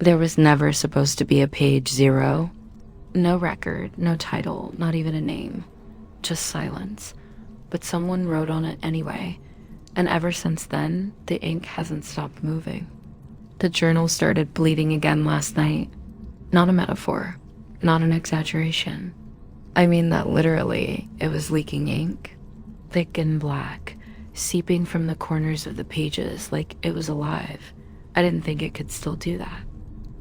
There was never supposed to be a page 0. No record, no title, not even a name. Just silence. But someone wrote on it anyway, and ever since then, the ink hasn't stopped moving. The journal started bleeding again last night. Not a metaphor, not an exaggeration. I mean that literally, it was leaking ink. Thick and black, seeping from the corners of the pages like it was alive. I didn't think it could still do that.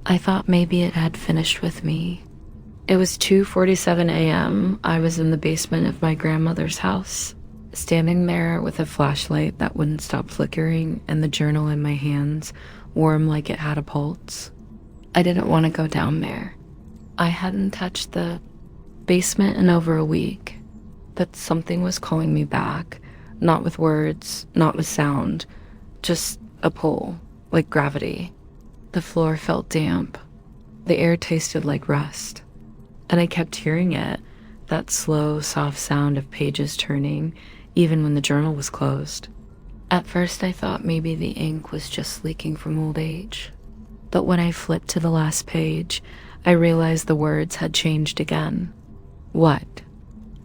I thought maybe it had finished with me. It was 2:47 a.m. I was in the basement of my grandmother's house, standing there with a flashlight that wouldn't stop flickering and the journal in my hands, warm like it had a pulse. I didn't want to go down there. I hadn't touched the basement in over a week, but something was calling me back, not with words, not with sound, just a pull, like gravity. The floor felt damp. The air tasted like rust. And I kept hearing it, that slow, soft sound of pages turning, even when the journal was closed. At first, I thought maybe the ink was just leaking from old age. But when I flipped to the last page, I realized the words had changed again. What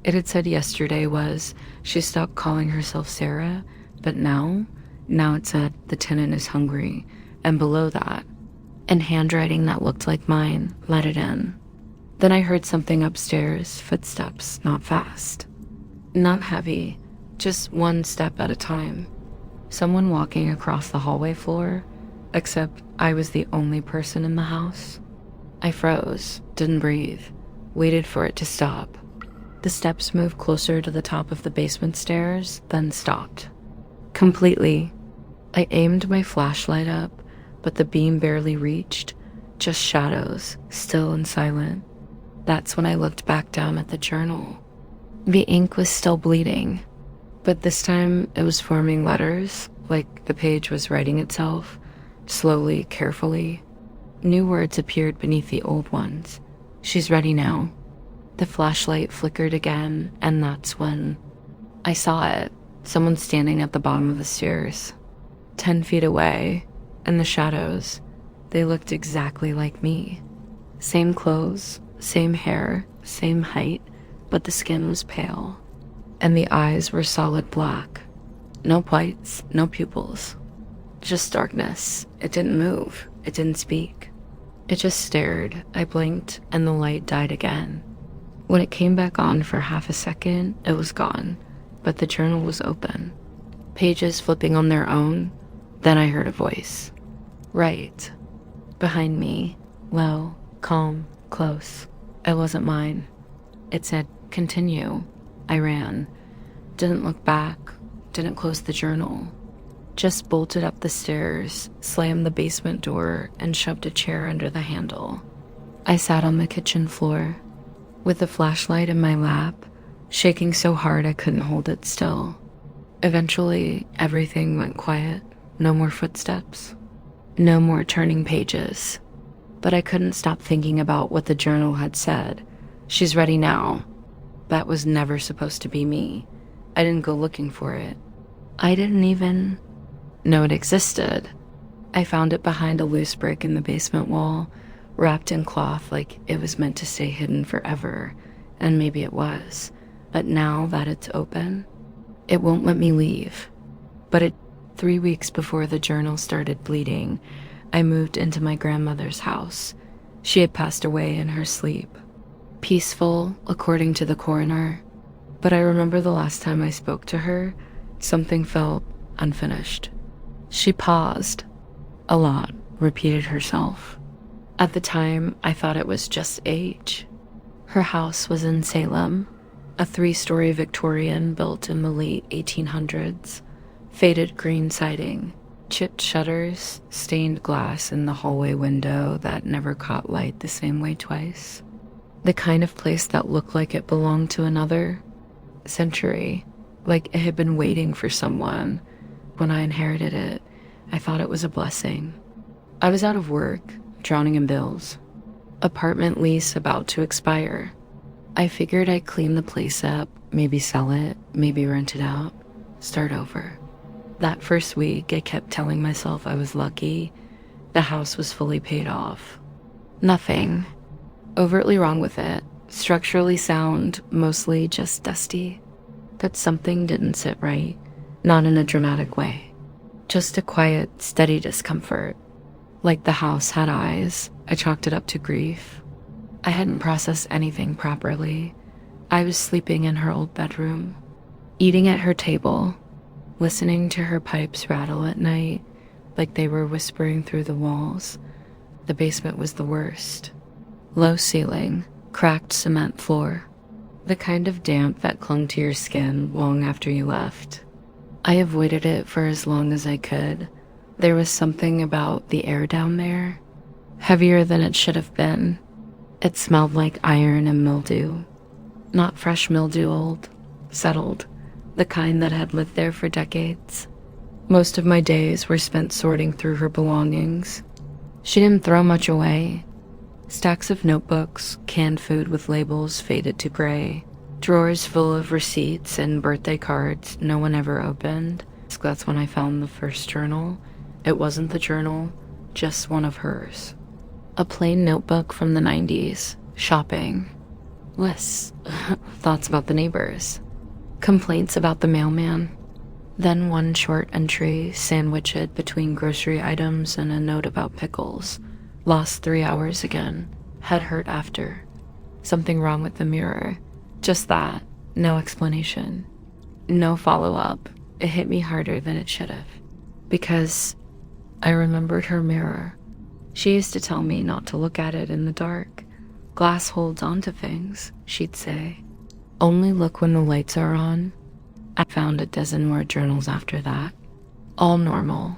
it had said yesterday was, she stopped calling herself Sarah, but now it said, the tenant is hungry, and below that, in handwriting that looked like mine, let it in. Then I heard something upstairs, footsteps, not fast. Not heavy, just one step at a time. Someone walking across the hallway floor, except I was the only person in the house. I froze, didn't breathe, waited for it to stop. The steps moved closer to the top of the basement stairs, then stopped. Completely. I aimed my flashlight up, but the beam barely reached, just shadows, still and silent. That's when I looked back down at the journal. The ink was still bleeding, but this time it was forming letters, like the page was writing itself, slowly, carefully. New words appeared beneath the old ones. She's ready now. The flashlight flickered again, and that's when I saw it. Someone standing at the bottom of the stairs, 10 feet away, and the shadows, they looked exactly like me. Same clothes, same hair, same height, but the skin was pale, and the eyes were solid black. No whites, no pupils. Just darkness. It didn't move. It didn't speak. It just stared. I blinked, and the light died again. When it came back on for half a second, it was gone, but the journal was open. Pages flipping on their own. Then I heard a voice. Right. Behind me. Low, calm, close. It wasn't mine. It said, continue. I ran. Didn't look back. Didn't close the journal. Just bolted up the stairs, slammed the basement door, and shoved a chair under the handle. I sat on the kitchen floor, with the flashlight in my lap, shaking so hard I couldn't hold it still. Eventually, everything went quiet. No more footsteps. No more turning pages. But I couldn't stop thinking about what the journal had said. She's ready now. That was never supposed to be me. I didn't go looking for it. I didn't even know it existed. I found it behind a loose brick in the basement wall, wrapped in cloth like it was meant to stay hidden forever, and maybe it was. But now that it's open, it won't let me leave. But 3 weeks before the journal started bleeding, I moved into my grandmother's house. She had passed away in her sleep. Peaceful, according to the coroner. But I remember the last time I spoke to her, something felt unfinished. She paused. A lot, repeated herself. At the time, I thought it was just age. Her house was in Salem, a 3-story Victorian built in the late 1800s. Faded green siding, chipped shutters, stained glass in the hallway window that never caught light the same way twice. The kind of place that looked like it belonged to another century, like it had been waiting for someone. When I inherited it, I thought it was a blessing. I was out of work, drowning in bills. Apartment lease about to expire. I figured I'd clean the place up, maybe sell it, maybe rent it out, start over. That first week, I kept telling myself I was lucky. The house was fully paid off. Nothing overtly wrong with it. Structurally sound, mostly just dusty. But something didn't sit right, not in a dramatic way. Just a quiet, steady discomfort. Like the house had eyes, I chalked it up to grief. I hadn't processed anything properly. I was sleeping in her old bedroom, eating at her table, listening to her pipes rattle at night like they were whispering through the walls. The basement was the worst. Low ceiling, cracked cement floor, the kind of damp that clung to your skin long after you left. I avoided it for as long as I could. There was something about the air down there, heavier than it should have been. It smelled like iron and mildew. Not fresh mildew, old, settled, the kind that had lived there for decades. Most of my days were spent sorting through her belongings. She didn't throw much away. Stacks of notebooks, canned food with labels faded to gray, drawers full of receipts and birthday cards no one ever opened. That's when I found the first journal. It wasn't the journal, just one of hers. A plain notebook from the 90s, shopping, lists, thoughts about the neighbors, complaints about the mailman. Then one short entry sandwiched between grocery items and a note about pickles. Lost 3 hours again. Head hurt after. Something wrong with the mirror. Just that. No explanation. No follow-up. It hit me harder than it should have. Because I remembered her mirror. She used to tell me not to look at it in the dark. Glass holds onto things, she'd say. Only look when the lights are on. I found a dozen more journals after that. All normal.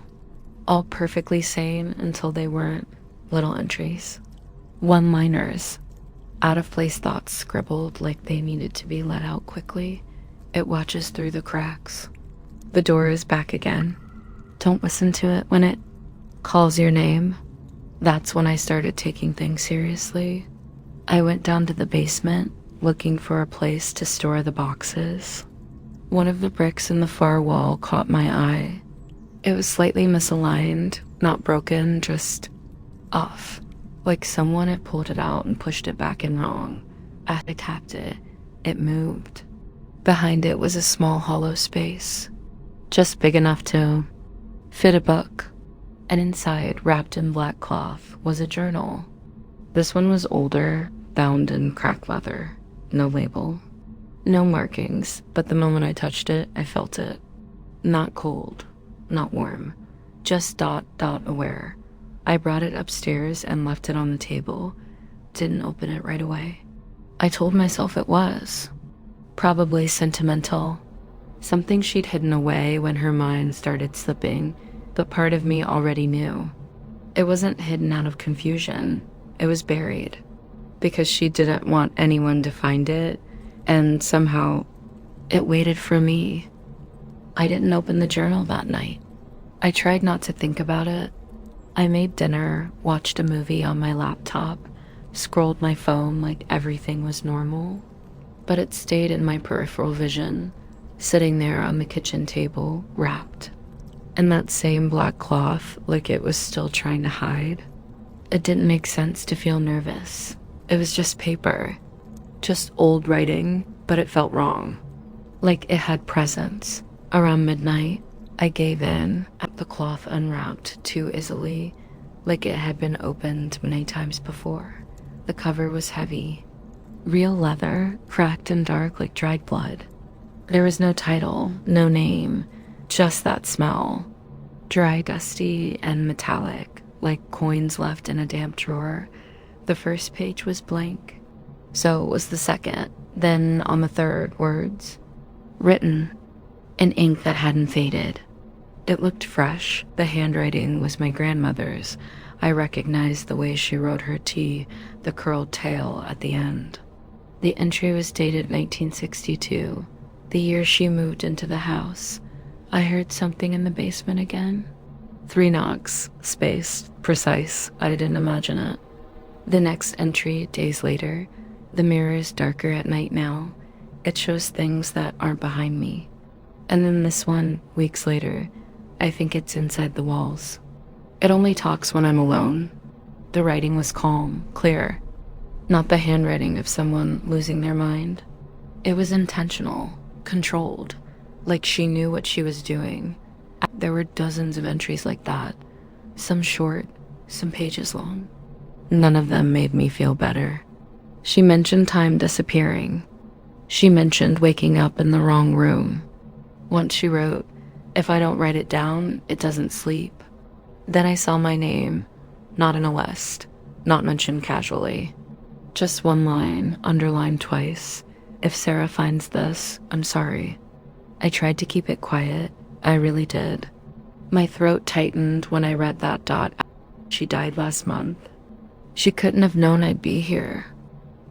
All perfectly sane until they weren't. Little entries. One-liners. Out-of-place thoughts scribbled like they needed to be let out quickly. It watches through the cracks. The door is back again. Don't listen to it when it calls your name. That's when I started taking things seriously. I went down to the basement, looking for a place to store the boxes. One of the bricks in the far wall caught my eye. It was slightly misaligned, not broken, just off. Like someone had pulled it out and pushed it back in wrong. As I tapped it, it moved. Behind it was a small hollow space, just big enough to fit a book. And inside, wrapped in black cloth, was a journal. This one was older, bound in cracked leather. No label. No markings, but the moment I touched it, I felt it. Not cold, not warm, just dot aware. I brought it upstairs and left it on the table. Didn't open it right away. I told myself it was. Probably sentimental. Something she'd hidden away when her mind started slipping, but part of me already knew. It wasn't hidden out of confusion. It was buried. Because she didn't want anyone to find it, and somehow it waited for me. I didn't open the journal that night. I tried not to think about it. I made dinner, watched a movie on my laptop, scrolled my phone like everything was normal. But it stayed in my peripheral vision, sitting there on the kitchen table, wrapped. And that same black cloth, like it was still trying to hide. It didn't make sense to feel nervous. It was just paper. Just old writing, but it felt wrong. Like it had presence. Around midnight, I gave in, the cloth unwrapped too easily, like it had been opened many times before. The cover was heavy. Real leather, cracked and dark like dried blood. There was no title, no name, just that smell. Dry, dusty, and metallic, like coins left in a damp drawer. The first page was blank. So was the second. Then on the third, words. Written in ink that hadn't faded. It looked fresh. The handwriting was my grandmother's. I recognized the way she wrote her T, the curled tail at the end. The entry was dated 1962, the year she moved into the house. I heard something in the basement again. 3 knocks, spaced, precise. I didn't imagine it. The next entry, days later. The mirror is darker at night now. It shows things that aren't behind me. And then this one, weeks later. I think it's inside the walls. It only talks when I'm alone. The writing was calm, clear, not the handwriting of someone losing their mind. It was intentional, controlled, like she knew what she was doing. There were dozens of entries like that, some short, some pages long. None of them made me feel better. She mentioned time disappearing. She mentioned waking up in the wrong room. Once she wrote, "If I don't write it down, it doesn't sleep." Then I saw my name, not in a list, not mentioned casually. Just one line, underlined twice. "If Sarah finds this, I'm sorry." I tried to keep it quiet. I really did. My throat tightened when I read that dot. She died last month. She couldn't have known I'd be here.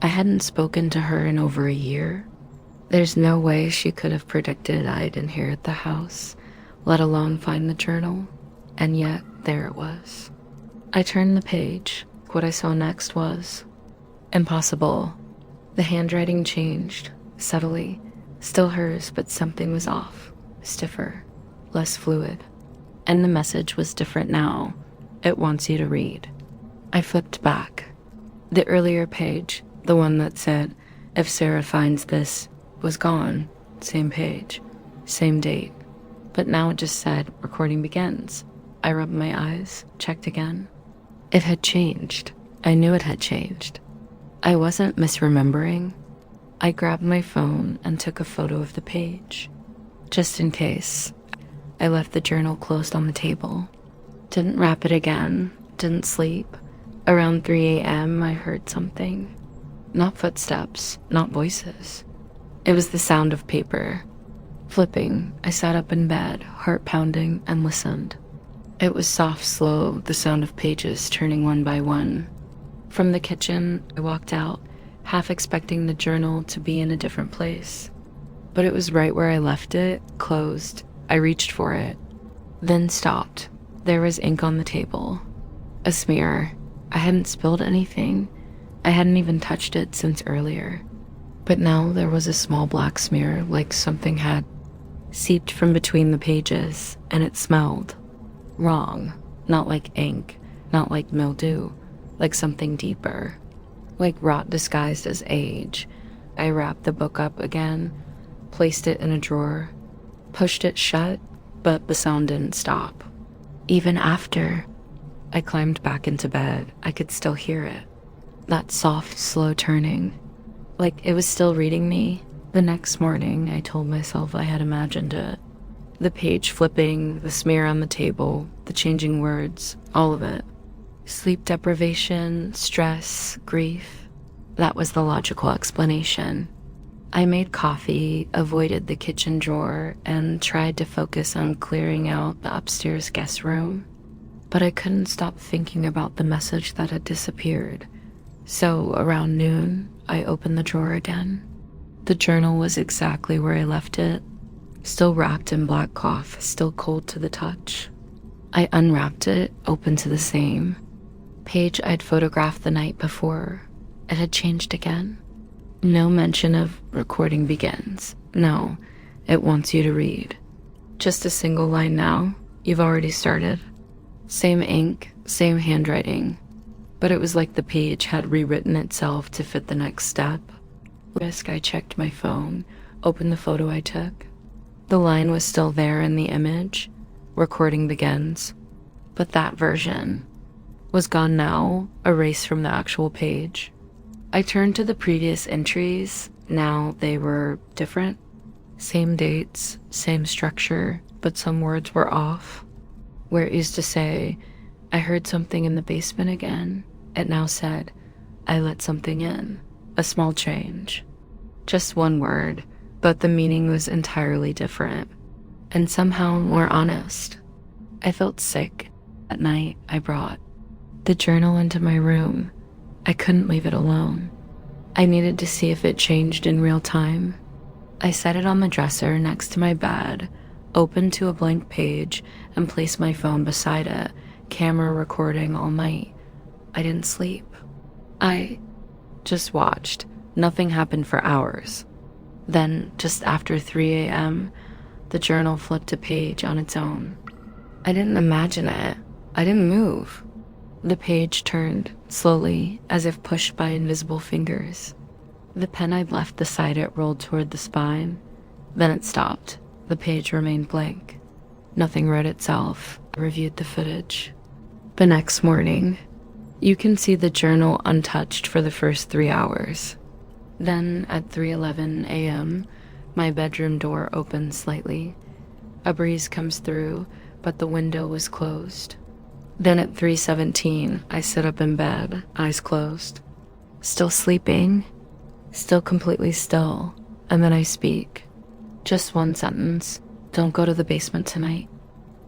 I hadn't spoken to her in over a year. There's no way she could have predicted I'd inherit the house, let alone find the journal. And yet, there it was. I turned the page. What I saw next was impossible. The handwriting changed, subtly. Still hers, but something was off. Stiffer, less fluid. And the message was different now. It wants you to read. I flipped back. The earlier page, the one that said, "If Sarah finds this," was gone. Same page, same date. But now it just said, "Recording begins." I rubbed my eyes, checked again. It had changed. I knew it had changed. I wasn't misremembering. I grabbed my phone and took a photo of the page. Just in case. I left the journal closed on the table. Didn't wrap it again. Didn't sleep. Around 3 a.m. I heard something. Not footsteps, not voices. It was the sound of paper. Flipping, I sat up in bed, heart pounding, and listened. It was soft, slow, the sound of pages turning one by one. From the kitchen, I walked out, half expecting the journal to be in a different place. But it was right where I left it, closed. I reached for it, then stopped. There was ink on the table. A smear. I hadn't spilled anything. I hadn't even touched it since earlier. But now there was a small black smear, like something had seeped from between the pages, and it smelled wrong. Not like ink, not like mildew, like something deeper, like rot disguised as age. I wrapped the book up again, placed it in a drawer, pushed it shut, but the sound didn't stop. Even after I climbed back into bed, I could still hear it. That soft, slow turning, like it was still reading me. The next morning, I told myself I had imagined it. The page flipping, the smear on the table, the changing words, all of it. Sleep deprivation, stress, grief. That was the logical explanation. I made coffee, avoided the kitchen drawer, and tried to focus on clearing out the upstairs guest room. But I couldn't stop thinking about the message that had disappeared. So around noon, I opened the drawer again. The journal was exactly where I left it, still wrapped in black cloth, still cold to the touch. I unwrapped it, open to the same page I'd photographed the night before. It had changed again. No mention of recording begins. No, it wants you to read. Just a single line now. You've already started. Same ink, same handwriting. But it was like the page had rewritten itself to fit the next step. Risk, I checked my phone, opened the photo I took. The line was still there in the image. Recording begins. But that version was gone now, erased from the actual page. I turned to the previous entries. Now they were different. Same dates, same structure, but some words were off. Where it used to say, "I heard something in the basement again," it now said, "I let something in." A small change. Just one word, but the meaning was entirely different. And somehow more honest. I felt sick. At night, I brought the journal into my room. I couldn't leave it alone. I needed to see if it changed in real time. I set it on the dresser next to my bed, opened to a blank page, and placed my phone beside it, camera recording all night. I didn't sleep. I just watched. Nothing happened for hours. Then, just after 3 a.m., the journal flipped a page on its own. I didn't imagine it. I didn't move. The page turned, slowly, as if pushed by invisible fingers. The pen I'd left beside it rolled toward the spine. Then it stopped. The page remained blank. Nothing wrote itself. I reviewed the footage. The next morning, you can see the journal untouched for the first 3 hours. Then, at 3:11 a.m., my bedroom door opens slightly. A breeze comes through, but the window was closed. Then at 3:17, I sit up in bed, eyes closed. Still sleeping, still completely still, and then I speak. Just one sentence. Don't go to the basement tonight.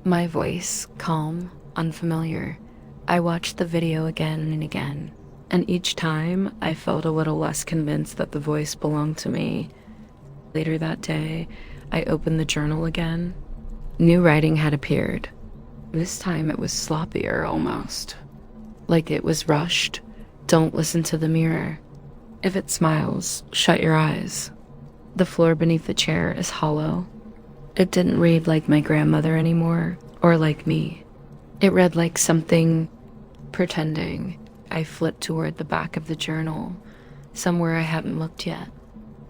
My voice, calm, unfamiliar. I watched the video again and again, and each time I felt a little less convinced that the voice belonged to me. Later that day, I opened the journal again. New writing had appeared. This time it was sloppier almost. Like it was rushed. Don't listen to the mirror. If it smiles, shut your eyes. The floor beneath the chair is hollow. It didn't read like my grandmother anymore, or like me. It read like something pretending. I flipped toward the back of the journal, somewhere I hadn't looked yet.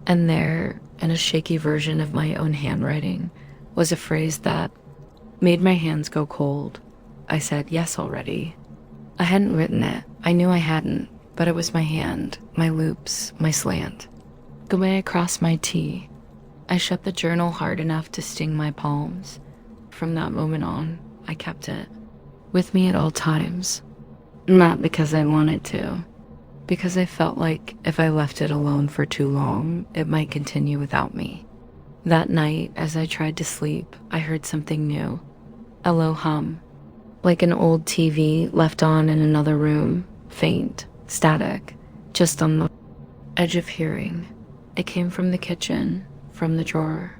And there, in a shaky version of my own handwriting, was a phrase that made my hands go cold. I said yes already. I hadn't written it. I knew I hadn't, but it was my hand, my loops, my slant. The way I crossed my T. I shut the journal hard enough to sting my palms. From that moment on, I kept it with me at all times. Not because I wanted to, because I felt like if I left it alone for too long, it might continue without me. That night, as I tried to sleep, I heard something new. A low hum, like an old TV left on in another room, faint, static, just on the edge of hearing. It came from the kitchen, from the drawer.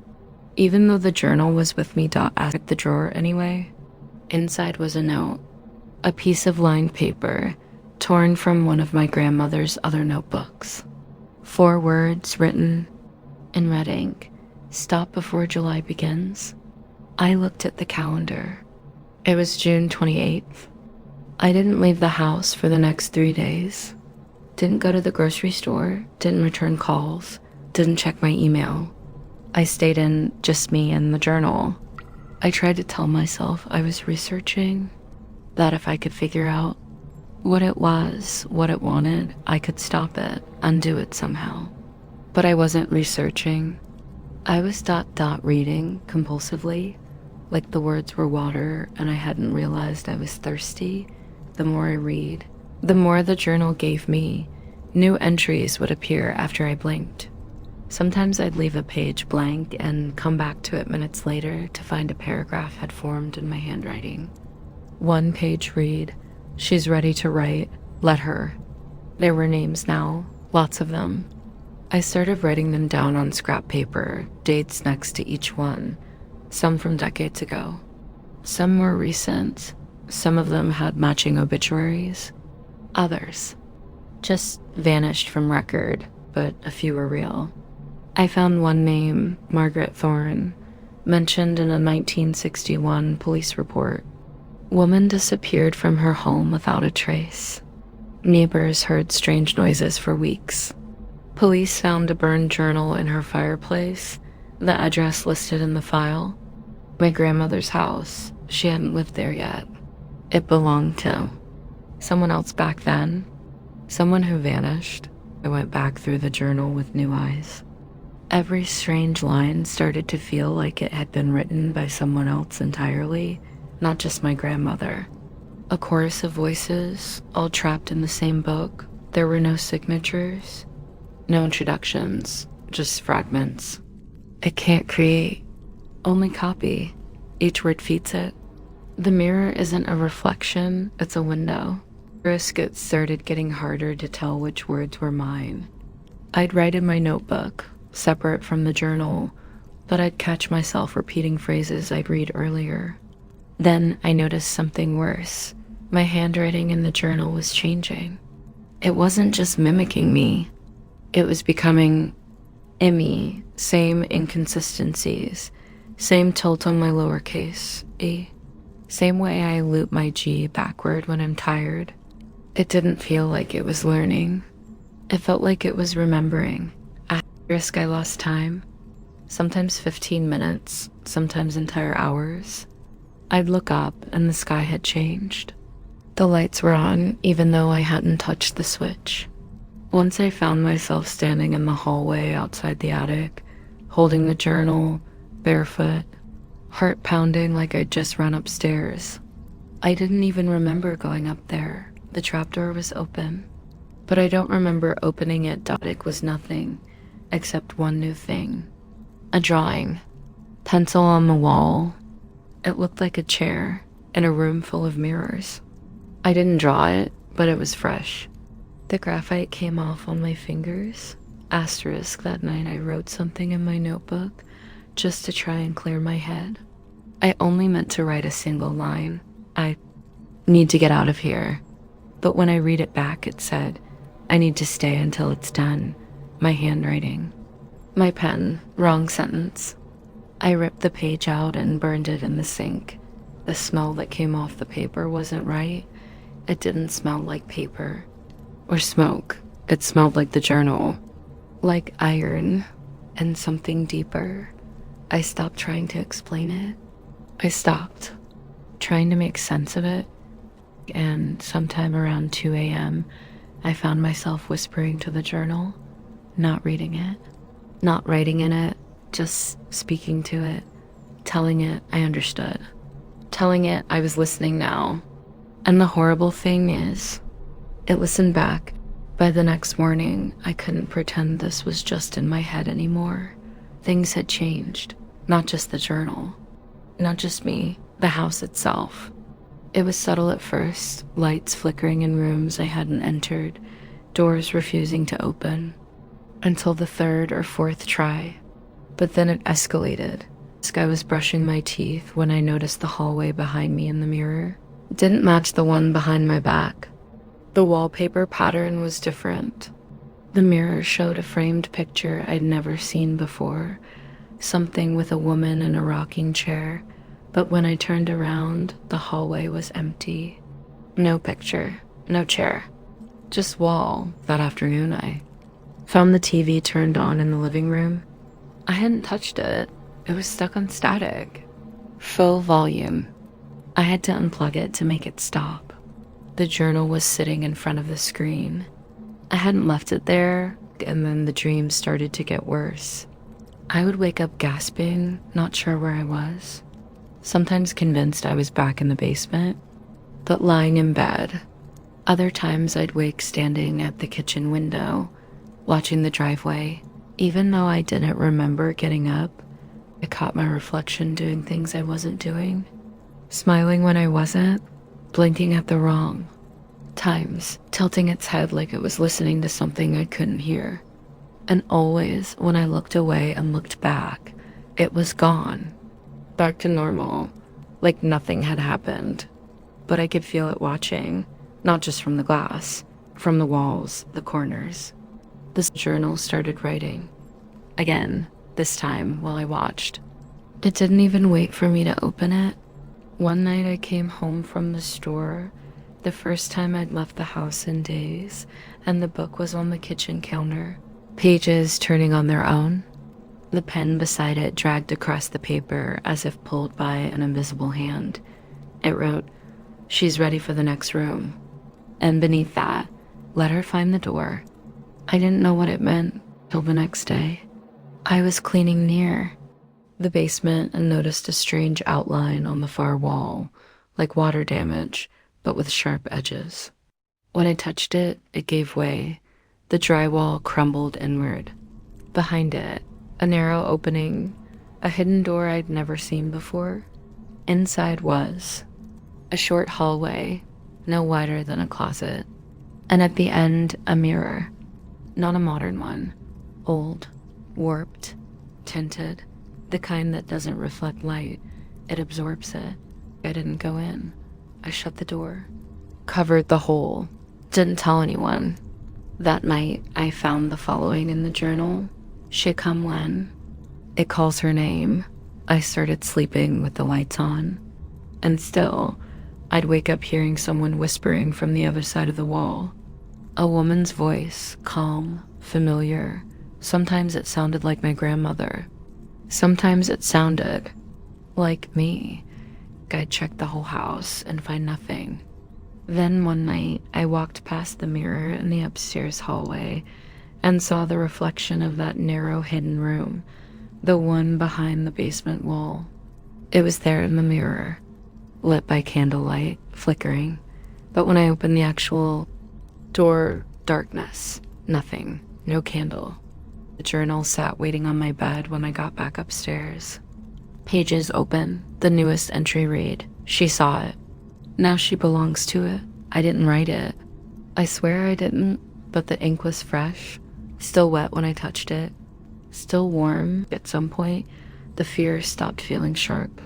Even though the journal was with me, I took the drawer anyway. Inside was a note, a piece of lined paper, torn from one of my grandmother's other notebooks. 4 words written in red ink. Stop before July begins. I looked at the calendar. It was June 28th. I didn't leave the house for the next 3 days. Didn't go to the grocery store, didn't return calls, didn't check my email. I stayed in, just me and the journal. I tried to tell myself I was researching, that if I could figure out what it was, what it wanted, I could stop it, undo it somehow. But I wasn't researching. I was reading compulsively, like the words were water and I hadn't realized I was thirsty. The more I read, the more the journal gave me. New entries would appear after I blinked. Sometimes I'd leave a page blank and come back to it minutes later to find a paragraph had formed in my handwriting. 1 page read, she's ready to write, let her. There were names now, lots of them. I started writing them down on scrap paper, dates next to each one, some from decades ago. Some more recent, some of them had matching obituaries. Others just vanished from record, but a few were real. I found one name, Margaret Thorne, mentioned in a 1961 police report. Woman disappeared from her home without a trace. Neighbors heard strange noises for weeks. Police found a burned journal in her fireplace, the address listed in the file. My grandmother's house, she hadn't lived there yet. It belonged to someone else back then, someone who vanished. I went back through the journal with new eyes. Every strange line started to feel like it had been written by someone else entirely, not just my grandmother. A chorus of voices, all trapped in the same book. There were no signatures, no introductions, just fragments. It can't create, only copy. Each word feeds it. The mirror isn't a reflection, it's a window. It started getting harder to tell which words were mine. I'd write in my notebook, separate from the journal, but I'd catch myself repeating phrases I'd read earlier. Then I noticed something worse. My handwriting in the journal was changing. It wasn't just mimicking me. It was becoming Emmy, same inconsistencies, same tilt on my lowercase e, Same way I loop my G backward when I'm tired. It didn't feel like it was learning. It felt like it was remembering. At risk, I lost time. Sometimes 15 minutes, sometimes entire hours. I'd look up and the sky had changed. The lights were on, even though I hadn't touched the switch. Once I found myself standing in the hallway outside the attic, holding the journal, barefoot, heart pounding like I'd just run upstairs. I didn't even remember going up there. The trapdoor was open. But I don't remember opening it. The attic was nothing, except one new thing. A drawing. Pencil on the wall. It looked like a chair in a room full of mirrors. I didn't draw it, but it was fresh. The graphite came off on my fingers. Asterisk, that night I wrote something in my notebook just to try and clear my head. I only meant to write a single line. I need to get out of here. But when I read it back, it said, I need to stay until it's done. My handwriting. My pen, wrong sentence. I ripped the page out and burned it in the sink. The smell that came off the paper wasn't right. It didn't smell like paper or smoke. It smelled like the journal, like iron and something deeper. I stopped trying to explain it. I stopped trying to make sense of it. And sometime around 2 a.m., I found myself whispering to the journal, not reading it, not writing in it, just speaking to it, telling it I understood, telling it I was listening now. And the horrible thing is, it listened back. By the next morning, I couldn't pretend this was just in my head anymore. Things had changed, not just the journal, not just me, the house itself. It was subtle at first, lights flickering in rooms I hadn't entered, doors refusing to open, until the third or fourth try. But then it escalated. I was brushing my teeth when I noticed the hallway behind me in the mirror didn't match the one behind my back. The wallpaper pattern was different. The mirror showed a framed picture I'd never seen before, something with a woman in a rocking chair. But when I turned around, the hallway was empty. No picture, no chair, just wall. That afternoon, I found the TV turned on in the living room. I hadn't touched it. It was stuck on static. Full volume. I had to unplug it to make it stop. The journal was sitting in front of the screen. I hadn't left it there, and then the dreams started to get worse. I would wake up gasping, not sure where I was. Sometimes convinced I was back in the basement, but lying in bed. Other times I'd wake standing at the kitchen window, watching the driveway. Even though I didn't remember getting up, I caught my reflection doing things I wasn't doing, smiling when I wasn't, blinking at the wrong times, tilting its head like it was listening to something I couldn't hear. And always, when I looked away and looked back, it was gone. Back to normal, like nothing had happened. But I could feel it watching, not just from the glass, from the walls, the corners. This journal started writing. Again, this time while I watched. It didn't even wait for me to open it. One night I came home from the store, the first time I'd left the house in days, and the book was on the kitchen counter, pages turning on their own. The pen beside it dragged across the paper as if pulled by an invisible hand. It wrote, "She's ready for the next room." And beneath that, "Let her find the door." I didn't know what it meant till the next day. I was cleaning near the basement and noticed a strange outline on the far wall, like water damage, but with sharp edges. When I touched it, it gave way. The drywall crumbled inward. Behind it, a narrow opening, a hidden door I'd never seen before. Inside was a short hallway, no wider than a closet, and at the end, a mirror. Not a modern one. Old, warped, tinted, the kind that doesn't reflect light. It absorbs it. I didn't go in. I shut the door, covered the hole, didn't tell anyone. That night, I found the following in the journal. She come when. It calls her name. I started sleeping with the lights on. And still, I'd wake up hearing someone whispering from the other side of the wall. A woman's voice, calm, familiar. Sometimes it sounded like my grandmother. Sometimes it sounded like me. I'd check the whole house and find nothing. Then one night, I walked past the mirror in the upstairs hallway and saw the reflection of that narrow hidden room, the one behind the basement wall. It was there in the mirror, lit by candlelight, flickering. But when I opened the actual door, darkness, nothing, no candle. The journal sat waiting on my bed when I got back upstairs. Pages open, the newest entry read. She saw it. Now she belongs to it. I didn't write it. I swear I didn't, but the ink was fresh, still wet when I touched it, still warm. At some point, the fear stopped feeling sharp.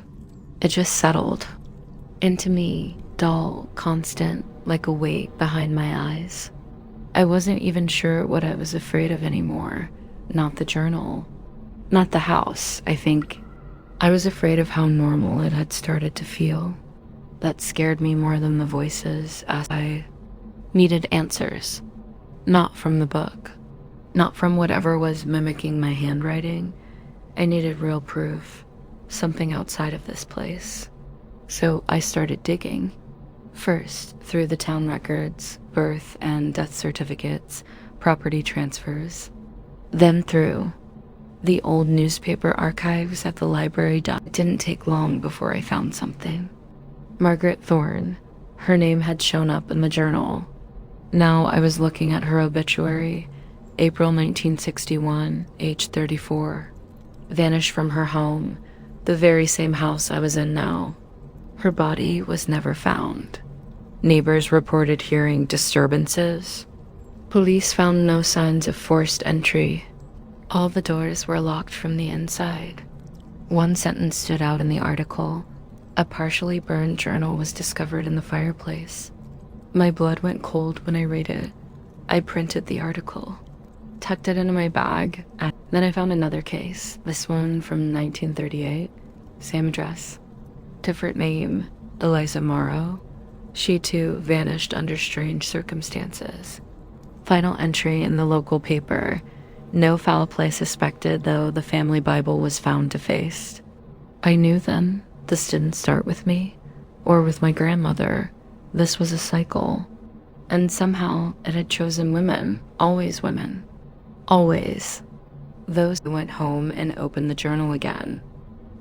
It just settled into me, dull, constant, like a weight behind my eyes. I wasn't even sure what I was afraid of anymore. Not the journal. Not the house, I think. I was afraid of how normal it had started to feel. That scared me more than the voices, as I needed answers. Not from the book. Not from whatever was mimicking my handwriting. I needed real proof. Something outside of this place. So I started digging. First, through the town records, birth and death certificates, property transfers. Then through the old newspaper archives at the library. It didn't take long before I found something. Margaret Thorne. Her name had shown up in the journal. Now I was looking at her obituary. April 1961, age 34. Vanished from her home, the very same house I was in now. Her body was never found. Neighbors reported hearing disturbances. Police found no signs of forced entry. All the doors were locked from the inside. One sentence stood out in the article. A partially burned journal was discovered in the fireplace. My blood went cold when I read it. I printed the article, tucked it into my bag, and then I found another case, this one from 1938, same address. Different name, Eliza Morrow. She too vanished under strange circumstances. Final entry in the local paper. No foul play suspected, though the family Bible was found defaced. I knew then this didn't start with me or with my grandmother. This was a cycle. And somehow it had chosen women, always women. Always. Those who went home and opened the journal again.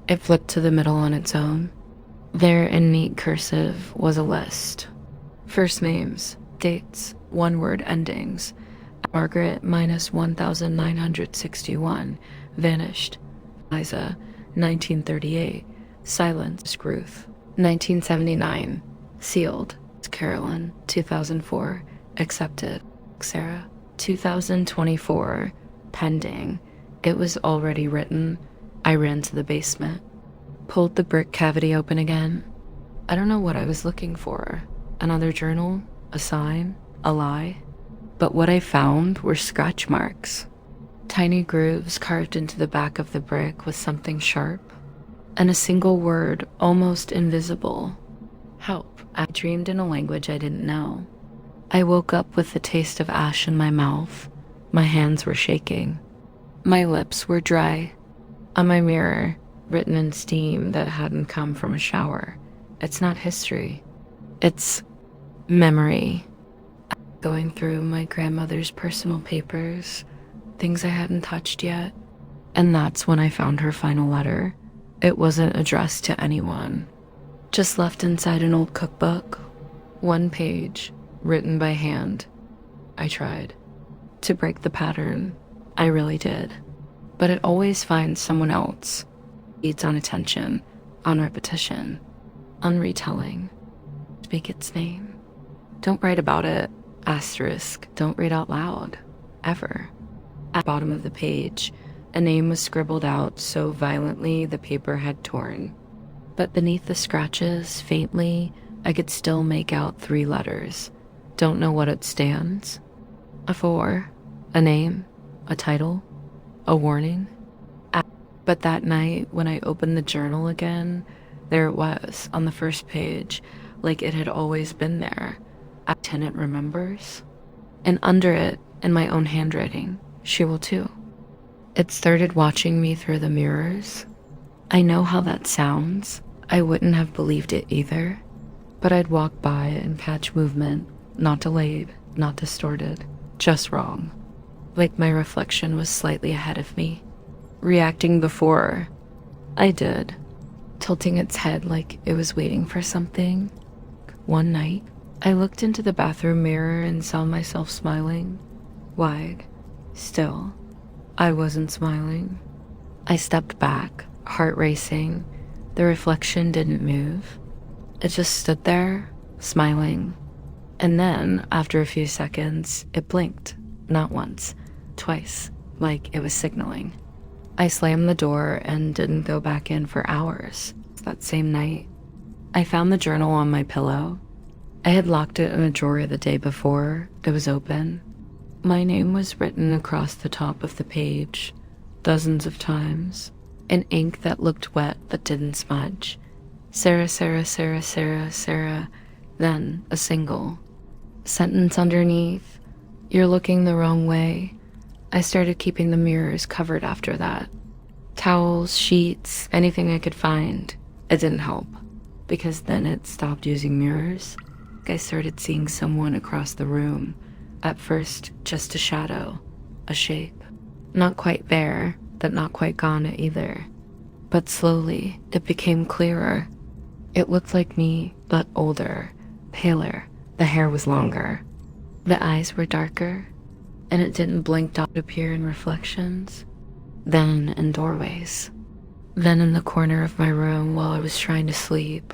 It flipped to the middle on its own. There in neat cursive was a list. First names, dates, one-word endings. Margaret minus 1961, vanished. Eliza, 1938, silence. Ruth, 1979, sealed. Carolyn, 2004, accepted. Sarah, 2024, pending. It was already written. I ran to the basement, pulled the brick cavity open again. I don't know what I was looking for. Another journal, a sign, a lie. But what I found were scratch marks. Tiny grooves carved into the back of the brick with something sharp. And a single word, almost invisible. Help. I dreamed in a language I didn't know. I woke up with the taste of ash in my mouth. My hands were shaking. My lips were dry. On my mirror, written in steam that hadn't come from a shower. It's not history. It's memory. Going through my grandmother's personal papers, things I hadn't touched yet. And that's when I found her final letter. It wasn't addressed to anyone. Just left inside an old cookbook. One page, written by hand. I tried to break the pattern. I really did. But it always finds someone else. Feeds on attention, on repetition, on retelling. Speak its name. Don't write about it. Asterisk. Don't read out loud. Ever. At the bottom of the page, a name was scribbled out so violently the paper had torn. But beneath the scratches, faintly, I could still make out 3 letters. Don't know what it stands. A 4, a name, a title, a warning. But that night, when I opened the journal again, There it was, on the first page, like it had always been there. A tenant remembers. And under it, in my own handwriting, she will too. It started watching me through the mirrors. I know how that sounds. I wouldn't have believed it either. But I'd walk by and catch movement, not delayed, not distorted, just wrong. Like my reflection was slightly ahead of me, reacting before I did, tilting its head like it was waiting for something. One night, I looked into the bathroom mirror and saw myself smiling, wide, still. I wasn't smiling. I stepped back, heart racing. The reflection didn't move. It just stood there, smiling. And then, after a few seconds, it blinked, not once, twice, like it was signaling. I slammed the door and didn't go back in for hours. That same night, I found the journal on my pillow. I had locked it in a drawer the day before. It was open. My name was written across the top of the page, dozens of times, in ink that looked wet but didn't smudge. Sarah, Sarah, Sarah, Sarah, Sarah, then a single sentence underneath. You're looking the wrong way. I started keeping the mirrors covered after that. Towels, sheets, anything I could find. It didn't help, because then it stopped using mirrors. I started seeing someone across the room. At first, just a shadow, a shape. Not quite there, but not quite gone either. But slowly, it became clearer. It looked like me, but older, paler. The hair was longer. The eyes were darker, and it didn't blink to appear in reflections. Then in doorways. Then in the corner of my room while I was trying to sleep.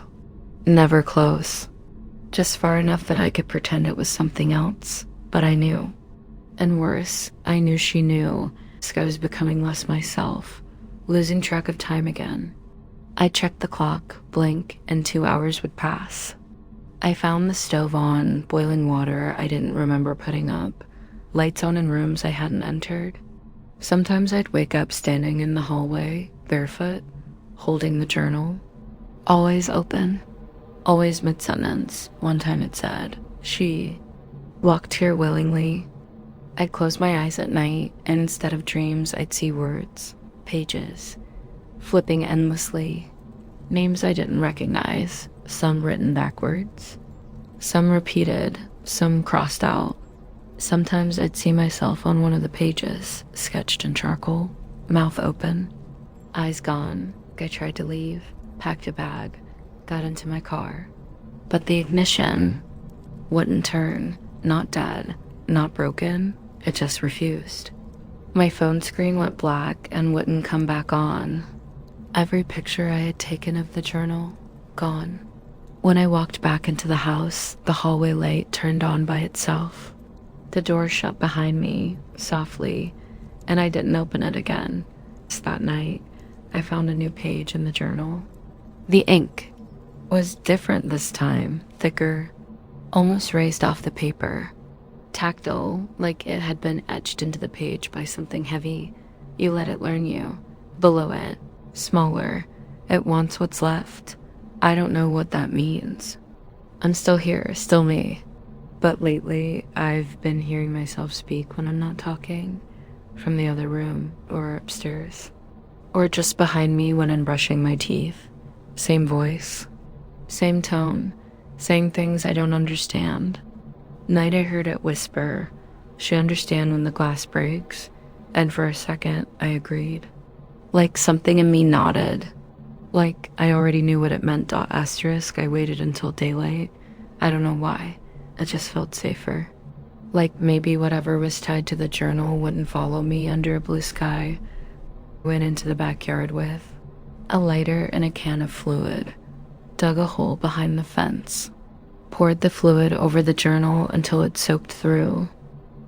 Never close. Just far enough that I could pretend it was something else, but I knew. And worse, I knew she knew, so I was becoming less myself, losing track of time again. I checked the clock, blink, and 2 hours would pass. I found the stove on, boiling water I didn't remember putting up, lights on in rooms I hadn't entered. Sometimes I'd wake up standing in the hallway, barefoot, holding the journal. Always open. Always mid-sentence. One time it said, she walked here willingly. I'd close my eyes at night, and instead of dreams, I'd see words, pages, flipping endlessly. Names I didn't recognize, some written backwards, some repeated, some crossed out. Sometimes I'd see myself on one of the pages, sketched in charcoal, mouth open, eyes gone. I tried to leave, packed a bag, got into my car. But the ignition wouldn't turn, not dead, not broken, it just refused. My phone screen went black and wouldn't come back on. Every picture I had taken of the journal, gone. When I walked back into the house, the hallway light turned on by itself. The door shut behind me, softly, and I didn't open it again. That night, I found a new page in the journal. The ink was different this time, thicker, almost raised off the paper. Tactile, like it had been etched into the page by something heavy. You let it learn you. Below it, smaller, it wants what's left. I don't know what that means. I'm still here, still me. But lately, I've been hearing myself speak when I'm not talking, from the other room or upstairs, or just behind me when I'm brushing my teeth. Same voice, same tone, saying things I don't understand. Night I heard it whisper, "She understand when the glass breaks," and for a second I agreed. Like something in me nodded. Like I already knew what it meant. Asterisk, I waited until daylight. I don't know why. It just felt safer. Like maybe whatever was tied to the journal wouldn't follow me under a blue sky. Went into the backyard with a lighter and a can of fluid. Dug a hole behind the fence. Poured the fluid over the journal until it soaked through.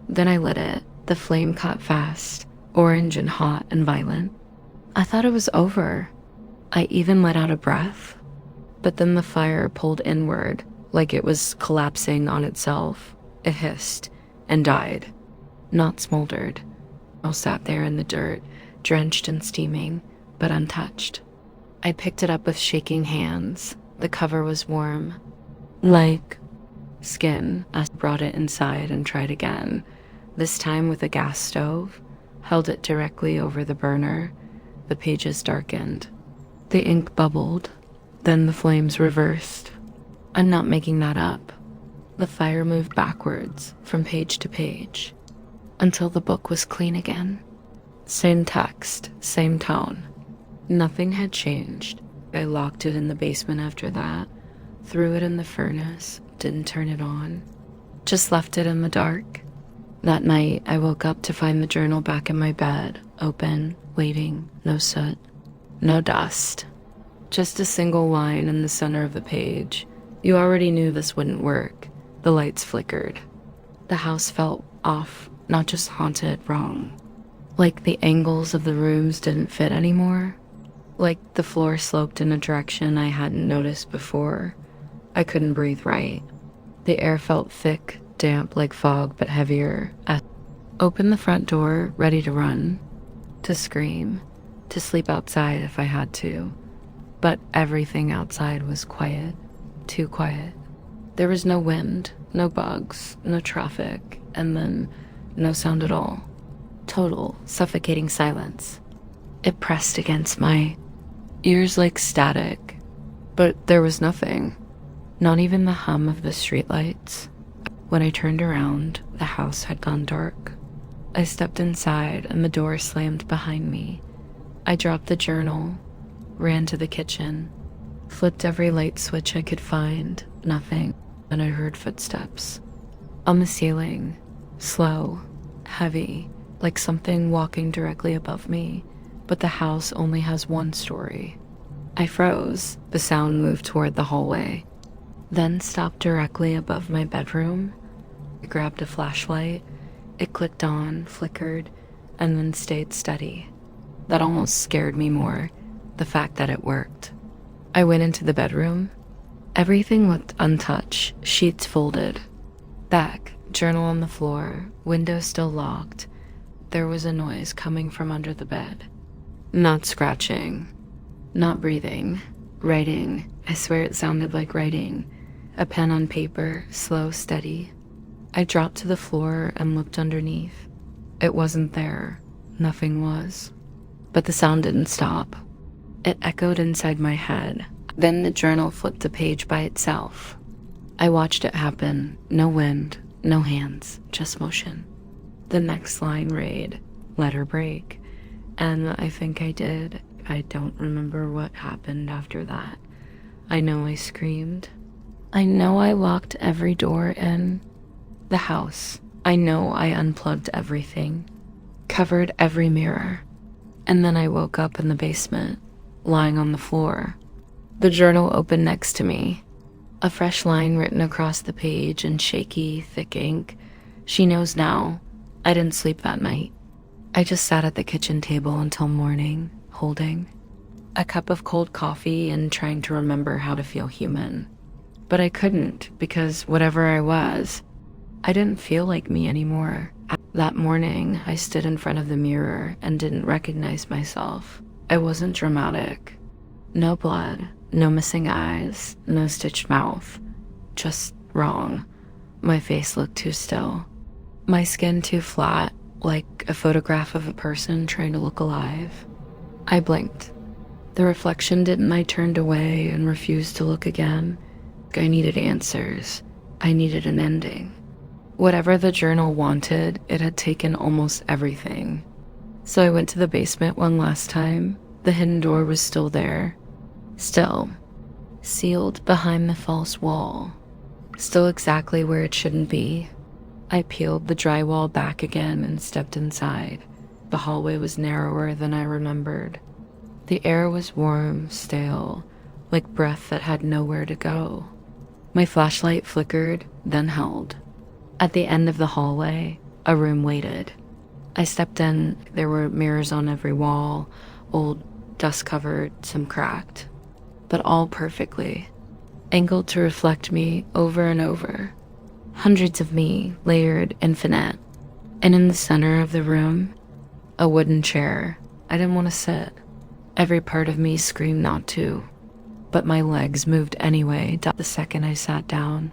Then I lit it. The flame caught fast, orange and hot and violent. I thought it was over. I even let out a breath. But then the fire pulled inward, like it was collapsing on itself. It hissed and died, not smoldered. I sat there in the dirt, drenched and steaming, but untouched. I picked it up with shaking hands. The cover was warm, like skin. I brought it inside and tried again, this time with a gas stove, held it directly over the burner. The pages darkened. The ink bubbled, then the flames reversed. I'm not making that up. The fire moved backwards from page to page until the book was clean again. Same text, same tone. Nothing had changed. I locked it in the basement after that, threw it in the furnace, didn't turn it on, just left it in the dark. That night, I woke up to find the journal back in my bed, open, waiting, no soot, no dust. Just a single line in the center of the page. You already knew this wouldn't work. The lights flickered. The house felt off, not just haunted, wrong. Like the angles of the rooms didn't fit anymore. Like the floor sloped in a direction I hadn't noticed before. I couldn't breathe right. The air felt thick, damp like fog, but heavier. I opened the front door, ready to run, to scream, to sleep outside if I had to. But everything outside was quiet, too quiet. There was no wind, no bugs, no traffic, and then no sound at all. Total, suffocating silence. It pressed against my ears like static, but there was nothing. Not even the hum of the streetlights. When I turned around, the house had gone dark. I stepped inside and the door slammed behind me. I dropped the journal, ran to the kitchen, flipped every light switch I could find, nothing, and I heard footsteps. On the ceiling, slow, heavy, like something walking directly above me, but the house only has one story. I froze. The sound moved toward the hallway, then stopped directly above my bedroom. I grabbed a flashlight. It clicked on, flickered, and then stayed steady. That almost scared me more, the fact that it worked. I went into the bedroom. Everything looked untouched, sheets folded. Back, journal on the floor, window still locked. There was a noise coming from under the bed. Not scratching, not breathing, writing. I swear it sounded like writing. A pen on paper, slow, steady. I dropped to the floor and looked underneath. It wasn't there. Nothing was. But the sound didn't stop. It echoed inside my head. Then the journal flipped a page by itself. I watched it happen. No wind, no hands, just motion. The next line read, "Let her break." And I think I did. I don't remember what happened after that. I know I screamed. I know I locked every door in the house. I know I unplugged everything, covered every mirror. And then I woke up in the basement, lying on the floor. The journal opened next to me. A fresh line written across the page in shaky, thick ink. She knows now. I didn't sleep that night. I just sat at the kitchen table until morning, holding a cup of cold coffee and trying to remember how to feel human. But I couldn't, because whatever I was, I didn't feel like me anymore. That morning, I stood in front of the mirror and didn't recognize myself. I wasn't dramatic. No blood, no missing eyes, no stitched mouth. Just wrong. My face looked too still. My skin too flat, like a photograph of a person trying to look alive. I blinked. The reflection didn't. I turned away and refused to look again. I needed answers. I needed an ending. Whatever the journal wanted, it had taken almost everything. So I went to the basement one last time. The hidden door was still there. Still. Sealed behind the false wall. Still exactly where it shouldn't be. I peeled the drywall back again and stepped inside. The hallway was narrower than I remembered. The air was warm, stale, like breath that had nowhere to go. My flashlight flickered, then held. At the end of the hallway, a room waited. I stepped in. There were mirrors on every wall, old, dust-covered, some cracked, but all perfectly, angled to reflect me over and over. Hundreds of me, layered, infinite. And in the center of the room, a wooden chair. I didn't want to sit. Every part of me screamed not to, but my legs moved anyway. The second I sat down,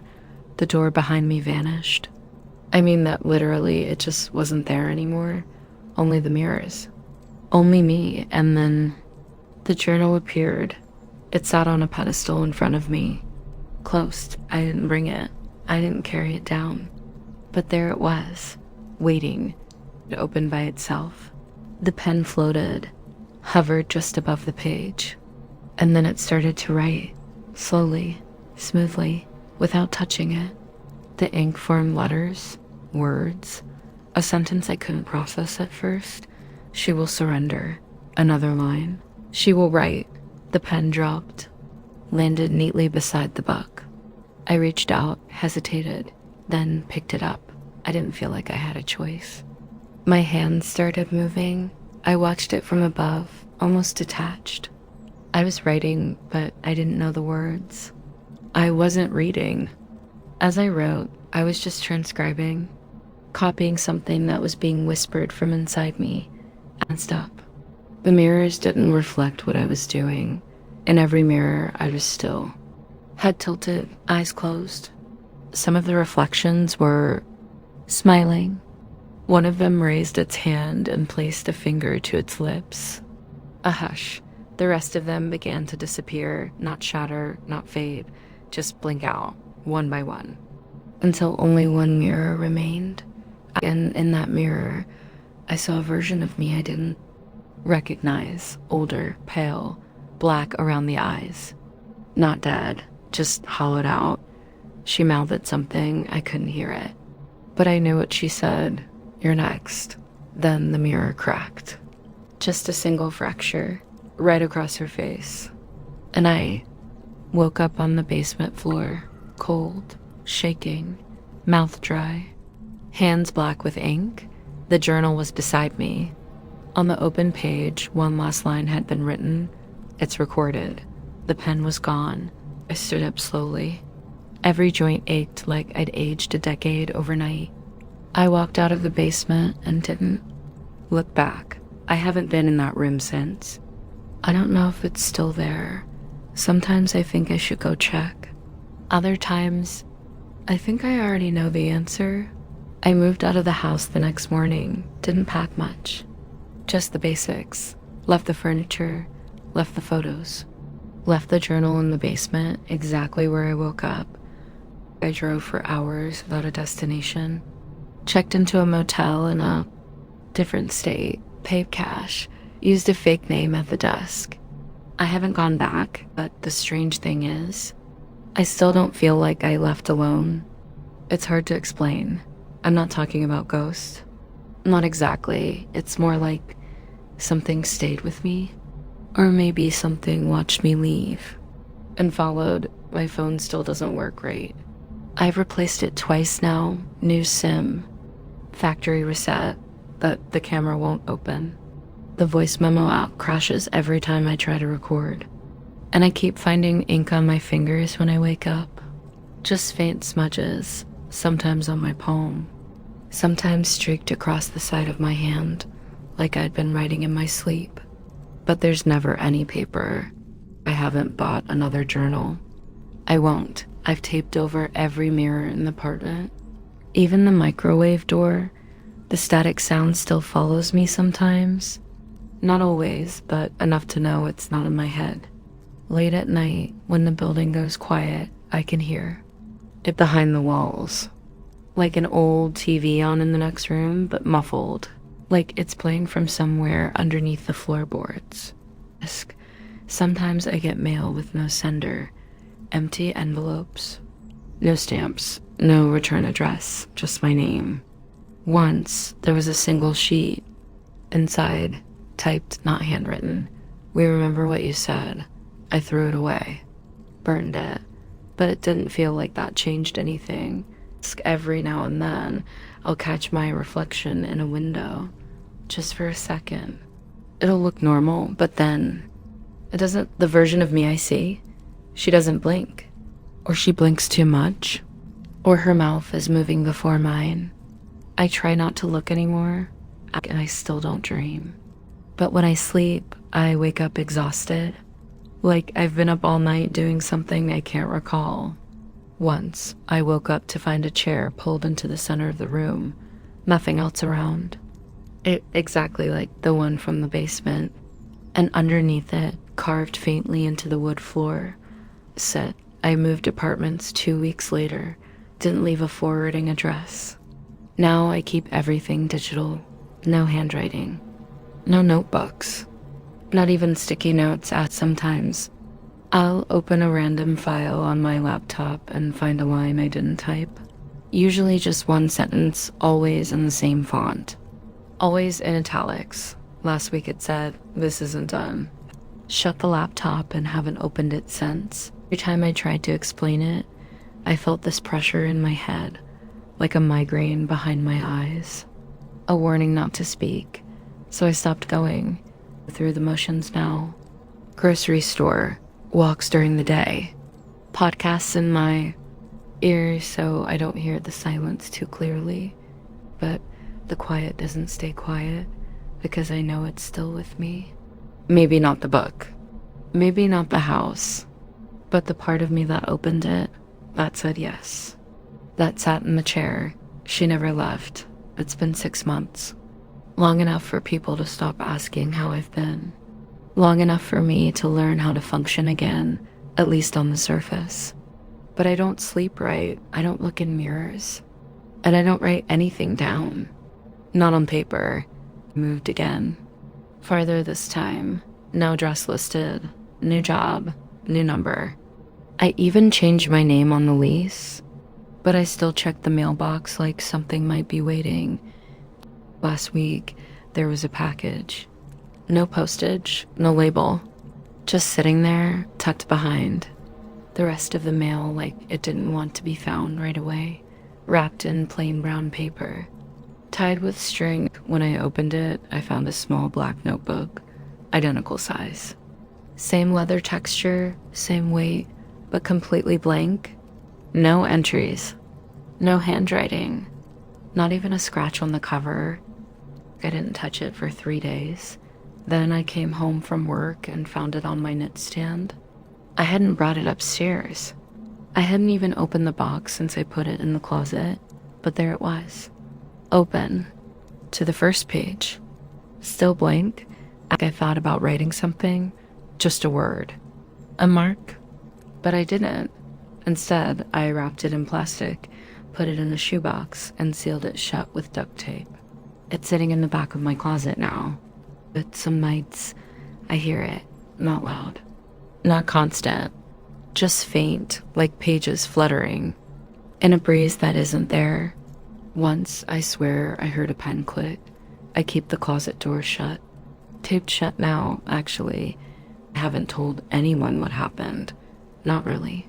the door behind me vanished. I mean that literally, it just wasn't there anymore. Only the mirrors. Only me, and then the journal appeared. It sat on a pedestal in front of me. Closed. I didn't bring it. I didn't carry it down. But there it was, waiting to open by itself. The pen floated, hovered just above the page, and then it started to write, slowly, smoothly, without touching it. The ink formed letters, words, a sentence I couldn't process at first. She will surrender. Another line. She will write. The pen dropped, landed neatly beside the book. I reached out, hesitated, then picked it up. I didn't feel like I had a choice. My hands started moving. I watched it from above, almost detached. I was writing, but I didn't know the words. I wasn't reading. As I wrote, I was just transcribing, copying something that was being whispered from inside me, and stop. The mirrors didn't reflect what I was doing. In every mirror, I was still, head tilted, eyes closed. Some of the reflections were smiling. One of them raised its hand and placed a finger to its lips. A hush. The rest of them began to disappear, not shatter, not fade, just blink out, one by one, until only one mirror remained. And in that mirror, I saw a version of me I didn't recognize, older, pale, black around the eyes. Not dead, just hollowed out. She mouthed something, I couldn't hear it. But I knew what she said. You're next. Then the mirror cracked. Just a single fracture, right across her face. And I woke up on the basement floor, cold, shaking, mouth dry, hands black with ink. The journal was beside me. On the open page, one last line had been written. It's recorded. The pen was gone. I stood up slowly. Every joint ached like I'd aged a decade overnight. I walked out of the basement and didn't look back. I haven't been in that room since. I don't know if it's still there. Sometimes I think I should go check. Other times, I think I already know the answer. I moved out of the house the next morning, didn't pack much. Just the basics. Left the furniture, left the photos, left the journal in the basement, exactly where I woke up. I drove for hours without a destination. Checked into a motel in a different state, paid cash, used a fake name at the desk. I haven't gone back, but the strange thing is, I still don't feel like I left alone. It's hard to explain. I'm not talking about ghosts. Not exactly. It's more like something stayed with me. Or maybe something watched me leave and followed. My phone still doesn't work right. I've replaced it twice now. New SIM. Factory reset, but the camera won't open. The voice memo app crashes every time I try to record. And I keep finding ink on my fingers when I wake up. Just faint smudges, sometimes on my palm. Sometimes streaked across the side of my hand, like I'd been writing in my sleep. But there's never any paper. I haven't bought another journal. I won't. I've taped over every mirror in the apartment. Even the microwave door, the static sound still follows me sometimes. Not always, but enough to know it's not in my head. Late at night, when the building goes quiet, I can hear it behind the walls. Like an old TV on in the next room, but muffled. Like it's playing from somewhere underneath the floorboards. Sometimes I get mail with no sender. Empty envelopes. No stamps. No return address. Just my name. Once, there was a single sheet. Inside, typed, not handwritten. We remember what you said. I threw it away. Burned it. But it didn't feel like that changed anything. Every now and then, I'll catch my reflection in a window. Just for a second. It'll look normal, but then it doesn't. The version of me I see, she doesn't blink. Or she blinks too much. Or her mouth is moving before mine. I try not to look anymore, and I still don't dream. But when I sleep, I wake up exhausted, like I've been up all night doing something I can't recall. Once, I woke up to find a chair pulled into the center of the room, nothing else around. It exactly like the one from the basement, and underneath it, carved faintly into the wood floor, said, I moved apartments 2 weeks later, didn't leave a forwarding address. Now I keep everything digital, no handwriting, no notebooks, not even sticky notes as sometimes. I'll open a random file on my laptop and find a line I didn't type. Usually just one sentence, always in the same font. Always in italics. Last week it said, this isn't done. Shut the laptop and haven't opened it since. Every time I tried to explain it, I felt this pressure in my head, like a migraine behind my eyes. A warning not to speak, so I stopped going. Through the motions now. Grocery store, walks during the day, podcasts in my ears so I don't hear the silence too clearly, but the quiet doesn't stay quiet because I know it's still with me. Maybe not the book, maybe not the house, but the part of me that opened it, that said yes, that sat in the chair. She never left. It's been 6 months. Long enough for people to stop asking how I've been. Long enough for me to learn how to function again, at least on the surface. But I don't sleep right, I don't look in mirrors, and I don't write anything down. Not on paper. Moved again. Farther this time. No address listed. New job. New number. I even changed my name on the lease, but I still check the mailbox like something might be waiting. Last week, there was a package. No postage, no label. Just sitting there, tucked behind. The rest of the mail like it didn't want to be found right away. Wrapped in plain brown paper. Tied with string. When I opened it, I found a small black notebook. Identical size. Same leather texture, same weight, but completely blank. No entries. No handwriting. Not even a scratch on the cover. I didn't touch it for 3 days. Then I came home from work and found it on my nightstand. I hadn't brought it upstairs. I hadn't even opened the box since I put it in the closet, but there it was. Open. To the first page. Still blank. I thought about writing something. Just a word. A mark. But I didn't. Instead, I wrapped it in plastic, put it in a shoebox, and sealed it shut with duct tape. It's sitting in the back of my closet now. But some nights, I hear it, not loud. Not constant. Just faint, like pages fluttering. In a breeze that isn't there. Once, I swear, I heard a pen click. I keep the closet door shut. Taped shut now, actually. I haven't told anyone what happened. Not really.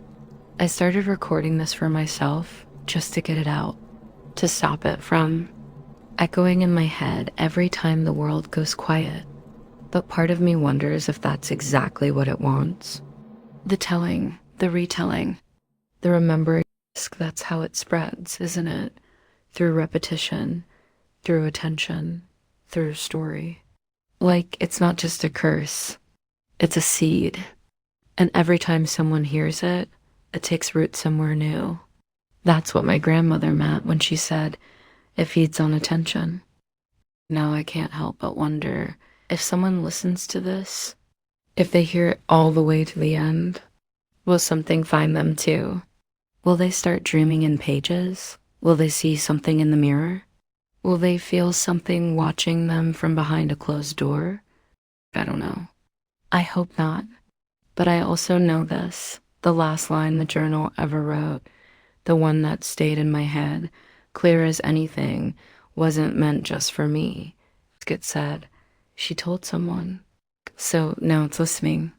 I started recording this for myself, just to get it out. To stop it from echoing in my head every time the world goes quiet. But part of me wonders if that's exactly what it wants. The telling, the retelling, the remembering, that's how it spreads, isn't it? Through repetition, through attention, through story. Like it's not just a curse, it's a seed. And every time someone hears it, it takes root somewhere new. That's what my grandmother meant when she said, it feeds on attention. Now I can't help but wonder if someone listens to this, if they hear it all the way to the end, will something find them too? Will they start dreaming in pages? Will they see something in the mirror? Will they feel something watching them from behind a closed door? I don't know. I hope not. But I also know this, the last line the journal ever wrote, the one that stayed in my head, clear as anything, wasn't meant just for me. It said, she told someone. So now it's listening.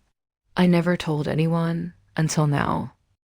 I never told anyone until now.